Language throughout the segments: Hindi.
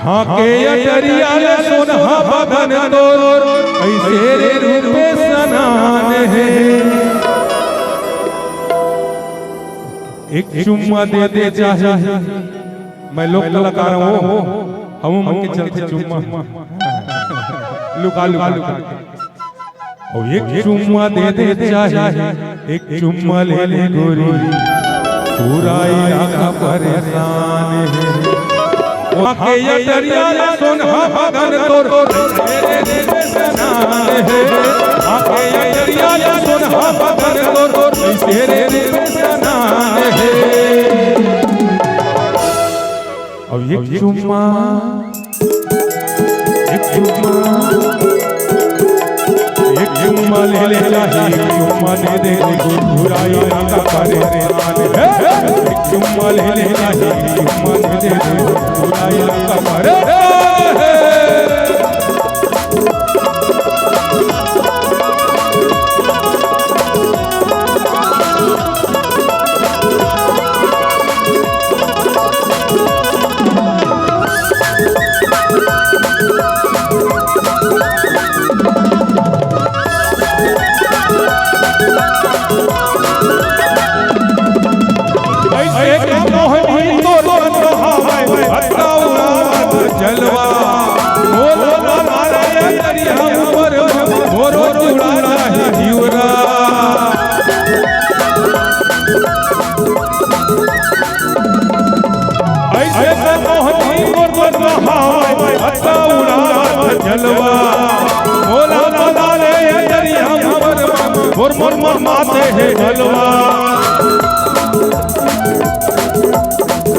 झाके अटरिया ले सोना बदन तोर ऐसे रे रूपे सनान है। एक चुम्मा दे दे चाहे, मैं लोक कलाकार हूँ, हम मन के चलते चुम्मा लुका लुका और एक चुम्मा दे दे चाहे, एक चुम्मा ले ले गोरी, पूरा इलाका परेशान है। आके अटरिया ले सोना बदन तोर ऐसे रे सनान है। आके अटरिया ले सोना बदन तोर ऐसे रे सनान है। अब एक चुम्मा ले ले चाहे, चुम्मा दे दे पूरा इलाका परेशान है। एक चुम्मा ले ले चाहे, चुम्मा दे दे पूरा इलाका परेशान है। जलवा बोलो नारे दरिया ऊपर मोरो चुड़ाना है जीवरा। ऐसे मोहनी मोर नहाए हत्ता उड़ाना जलवा बोलो नारे दरिया ऊपर मोर मोर मोर माते है जलवा।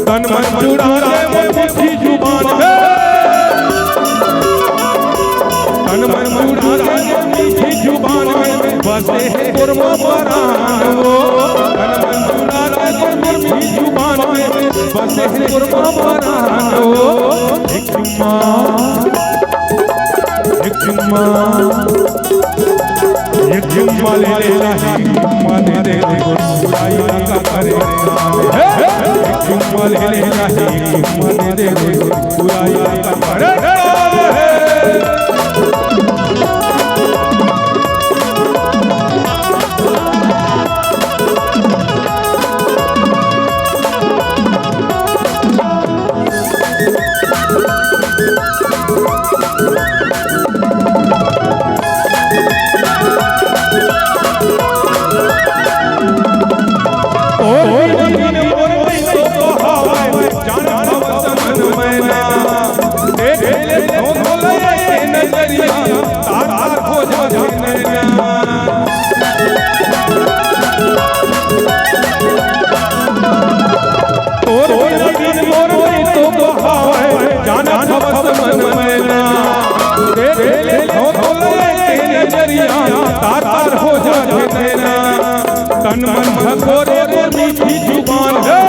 तन मन जुड़ाने मीठी जुबान है, तन मन जुड़ाने मीठी जुबान में बसे है गुरमा परान वो। तन मन जुड़ाने मीठी जुबान में बसे है गुरमा परान वो। एक चुम्मा एक चुम्मा एक चुम्मा ले ले चाहे, चुम्मा दे दे पूरा इलाका परेशान है। एक चुम्मा ले ले चाहे, चुम्मा दे दे पूरा इलाका परेशान है। तार हो जाए तेरा तन मन भगोरे रे मीठी जुबान है।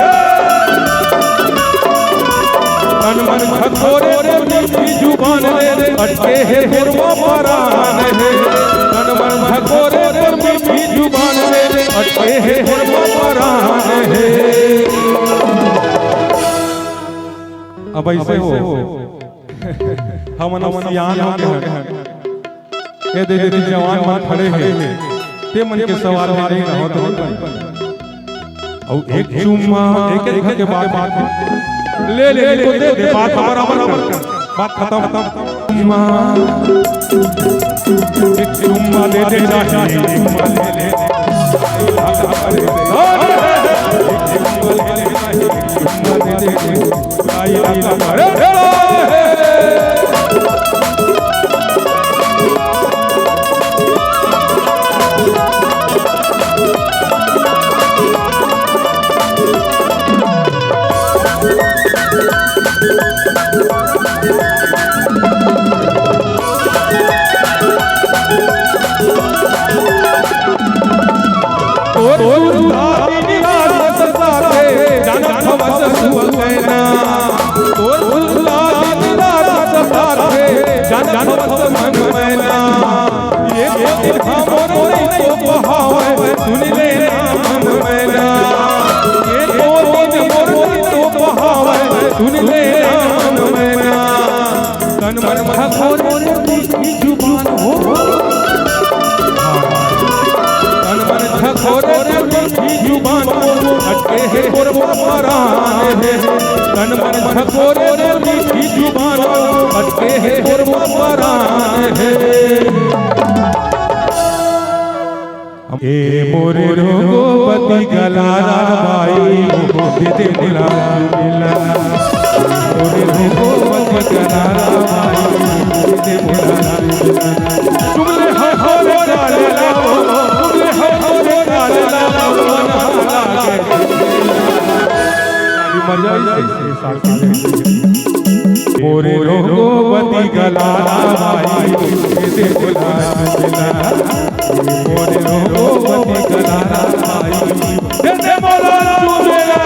तन मन भगोरे रे मीठी जुबान रे अटके है गुरमा परान है। तन मन भगोरे रे मीठी जुबान रे अटके है गुरमा परान है। अब ऐसे हो हम नमसियान हो गए ये दे दे जवान मान खड़े हैं ते मन के सवाल में नहीं रहो तो और एक चुम्मा एक एक के बाद ले ले ले दे दे बात बराबर बात खत्म। चुम्मा एक चुम्मा दे दे चाहे, चुम्मा ले ले चुम्मा दे दे आई इलाका मन मैना ये हमर नहीं तो बहावे सुन ले मन मैना ये तो दिन मोर नहीं तो बहावे सुन ले मन मैना। झकोरे मीठी जुबान हो, तन मन झकोरे मीठी जुबान हो, अटके है कुर्बा परान है, तन मन झकोरे मीठी जुबान हो, अटके है कुर्बा परान है। ए मोरे रघुपति गलारा बाई दे दिला मिला, मोरे रघुपति गलारा बाई दे दिला मिला। तुमने हो रे गाले लाओ, तुमने हो रे गाले लाओ, मन हाला के मजा ऐसे साथी। मोरे रघुपति गलारा बाई दे दिला मिला, मोरे रघुपति गलारा बाई दे बोला चुमेला।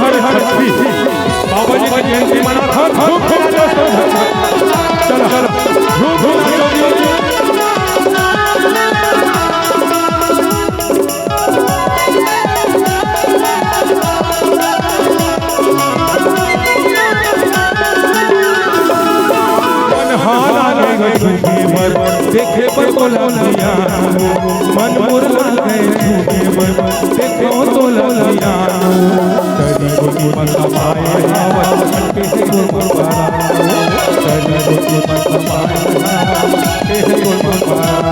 हर हर बाबा जी का जयंती मना था, चलो देखे पर बोला लिया मन मुरला गए झूठे पर देखो तो लिया करी गोटी मन कमाए आवत के है गुरबारा, करी गोटी मन कमाए के है गुरबारा।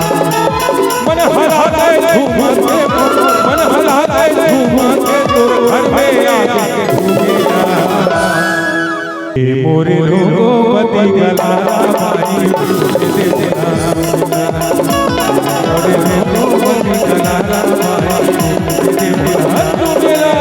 मन हला गए झूम के, मन हला गए झूम के, तोर घर में आके घूमेगा। ए मोरे रघुपति गलारा बाई दे दिला मिला, मोरे रघुपति गलारा बाई दे दिला मिला।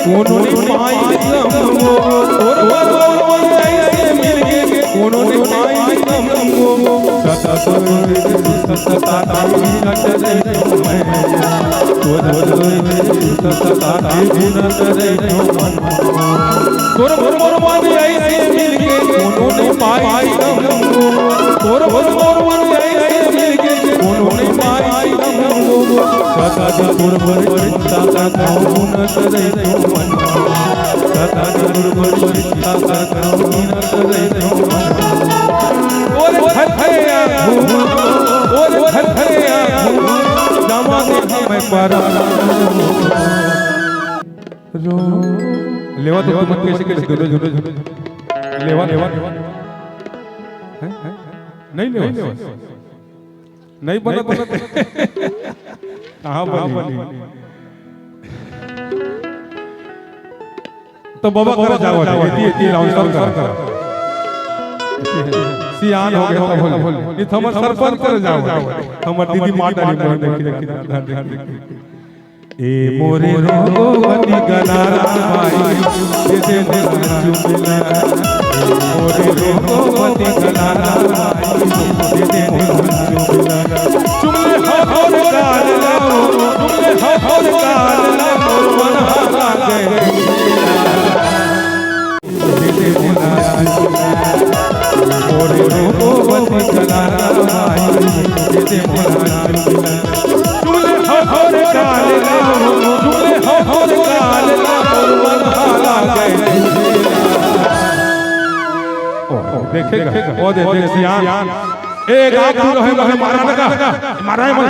उन्होंने पाई हमको और ऐसे मिल के उन्होंने पाई हमको सता सता न करे तो मैं तो सता न करे तो मन तोर ऐसे मिल के उन्होंने पाई हमको और ऐसे मिल के उन्होंने पाई हमको सता सता न करे तो मन, सता दुर्बलिता करो न करे तो मन। और खखया घूम, और खखया घूम, जमाने हमें परा रो लेवा तो मत कैसे कैसे दो लेवा लेवा है नहीं लेवा नहीं बना कहाँ बनी तो बाबा कर जाओ ये लाउंसर कर सियान हो गया तो बोल ये हमर सरपंच कर जाओ हमर दीदी माता देखी ए मोरे रघुपति गलारा बाई दे दिला मिला, मोरे रघुपति गलारा बाई दे दिला मिला। तुमने हो रे गाल लाओ, तुमने हो रे गाल लाओ, मन हाला गए मोरे रघुपति गलारा बाई दे दिला मिला। तुमने हो रे गाल लाओ, तुमने हो रे गाल लाओ, मन हाला गए। देखेगा ओ दे सियान एक आग तू रहे महे मारा लगा मारा है मल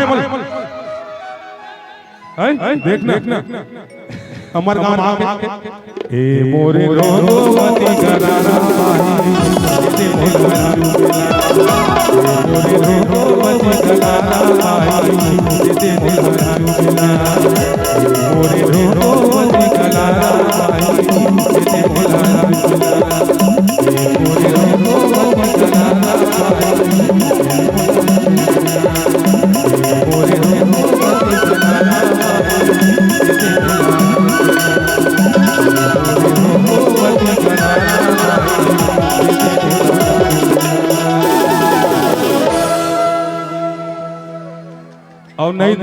है देखना अमर गांव आके ए मोरे रघुपति गलारा बाई दे दिला मिला, मोरे रघुपति गलारा बाई दे दिला मिला, मोरे रघुपति गलारा बाई दे दिला मिला, मोरे रघुपति गलारा बाई मोरे रघुपति और नहीं